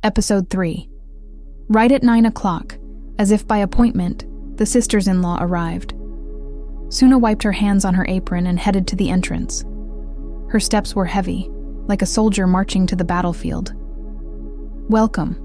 Episode 3. Right at 9 o'clock, as if by appointment, the sisters-in-law arrived. Suna wiped her hands on her apron and headed to the entrance. Her steps were heavy, like a soldier marching to the battlefield. "Welcome."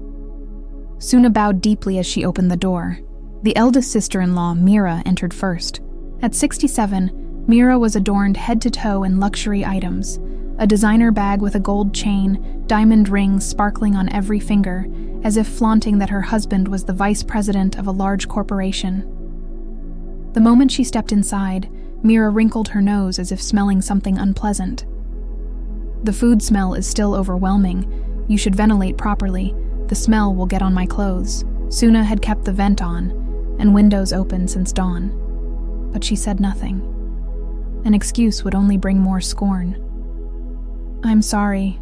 Suna bowed deeply as she opened the door. The eldest sister-in-law, Mira, entered first. At 67, Mira was adorned head to toe in luxury items, a designer bag with a gold chain, diamond rings sparkling on every finger, as if flaunting that her husband was the vice president of a large corporation. The moment she stepped inside, Mira wrinkled her nose as if smelling something unpleasant. "The food smell is still overwhelming. You should ventilate properly. The smell will get on my clothes." Suna had kept the vent on and windows open since dawn, but she said nothing. An excuse would only bring more scorn. "I'm sorry.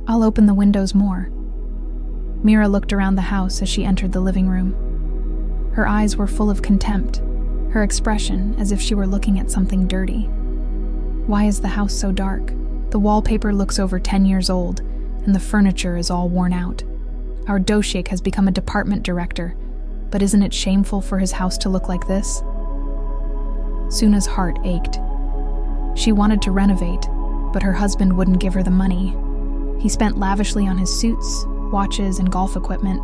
I'll open the windows more." Mira looked around the house as she entered the living room. Her eyes were full of contempt, her expression as if she were looking at something dirty. Why is the house so dark? The wallpaper looks over 10 years old, and the furniture is all worn out. Our doshik has become a department director, but isn't it shameful for his house to look like this? Suna's heart ached. She wanted to renovate, but her husband wouldn't give her the money. He spent lavishly on his suits, watches, and golf equipment,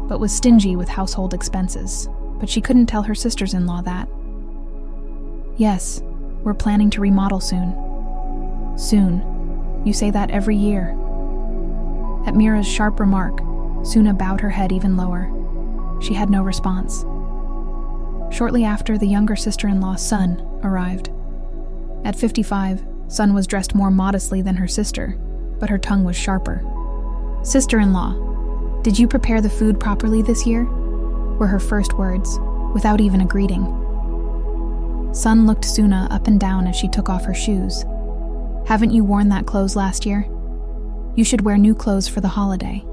but was stingy with household expenses. But she couldn't tell her sisters-in-law that. "Yes, we're planning to remodel soon." "Soon? You say that every year." At Mira's sharp remark, Suna bowed her head even lower. She had no response. Shortly after, the younger sister-in-law, Sun, arrived. At 55, Sun was dressed more modestly than her sister, but her tongue was sharper. "Sister-in-law, did you prepare the food properly this year?" were her first words, without even a greeting. Sun looked Suna up and down as she took off her shoes. "Haven't you worn that clothes last year? You should wear new clothes for the holiday.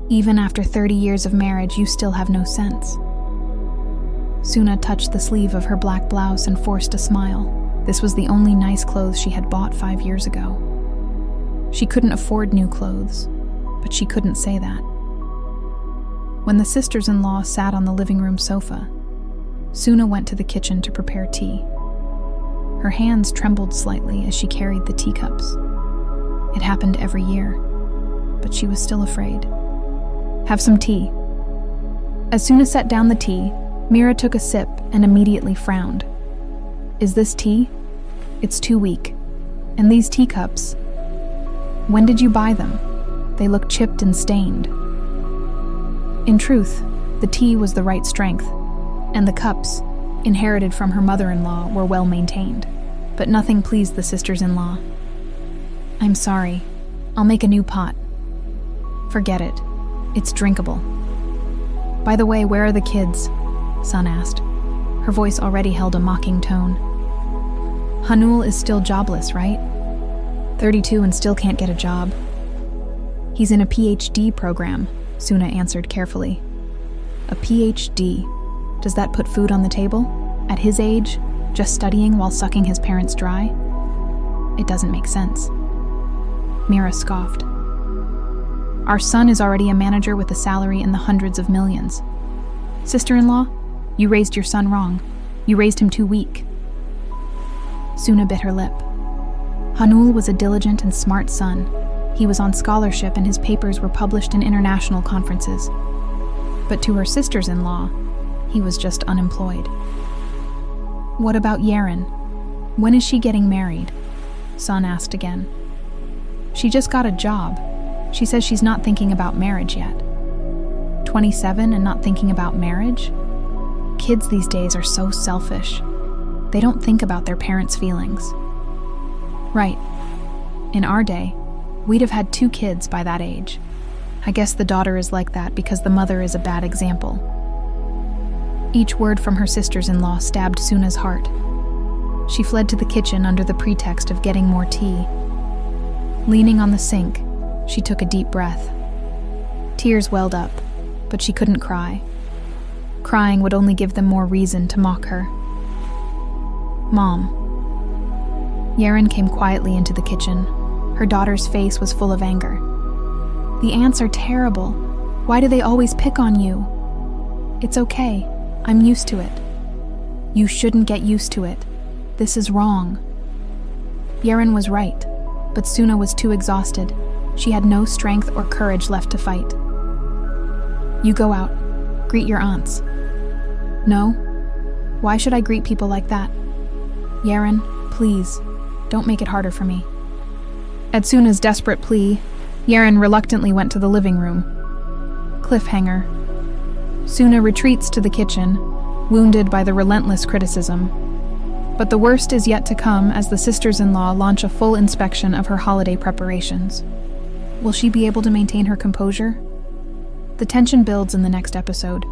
Even after 30 years of marriage, you still have no sense." Suna touched the sleeve of her black blouse and forced a smile. This was the only nice clothes she had bought 5 years ago. She couldn't afford new clothes, but she couldn't say that. When the sisters-in-law sat on the living room sofa, Suna went to the kitchen to prepare tea. Her hands trembled slightly as she carried the teacups. It happened every year, but she was still afraid. "Have some tea." As Suna set down the tea, Mira took a sip and immediately frowned. "Is this tea? It's too weak. And these teacups, when did you buy them? They look chipped and stained." In truth, the tea was the right strength, and the cups, inherited from her mother-in-law, were well maintained. But nothing pleased the sisters-in-law. "I'm sorry. I'll make a new pot." "Forget it. It's drinkable." "By the way, where are the kids?" Sun asked. Her voice already held a mocking tone. "Hanul is still jobless, right? 32 and still can't get a job." "He's in a PhD program," Suna answered carefully. "A PhD? Does that put food on the table? At his age, just studying while sucking his parents dry? It doesn't make sense." Mira scoffed. "Our son is already a manager with a salary in the hundreds of millions. Sister-in-law, you raised your son wrong. You raised him too weak." Suna bit her lip. Hanul was a diligent and smart son. He was on scholarship and his papers were published in international conferences. But to her sisters-in-law, he was just unemployed. "What about Yaren? When is she getting married?" Sun asked again. "She just got a job. She says she's not thinking about marriage yet." 27 and not thinking about marriage? Kids these days are so selfish. They don't think about their parents' feelings. Right. In our day, we'd have had 2 kids by that age. I guess the daughter is like that because the mother is a bad example. Each word from her sisters-in-law stabbed Suna's heart. She fled to the kitchen under the pretext of getting more tea. Leaning on the sink, she took a deep breath. Tears welled up, but she couldn't cry. Crying would only give them more reason to mock her. "Mom." Yaren came quietly into the kitchen. Her daughter's face was full of anger. "The ants are terrible. Why do they always pick on you? It's okay. I'm used to it. You shouldn't get used to it. This is wrong. Yeren was right, but Suna was too exhausted. She had no strength or courage left to fight. You go out. Greet your aunts. No? Why should I greet people like that? Yeren, please, don't make it harder for me. At Suna's desperate plea, Yeren reluctantly went to the living room. Cliffhanger. Suna retreats to the kitchen, wounded by the relentless criticism. But the worst is yet to come as the sisters-in-law launch a full inspection of her holiday preparations. Will she be able to maintain her composure? The tension builds in the next episode.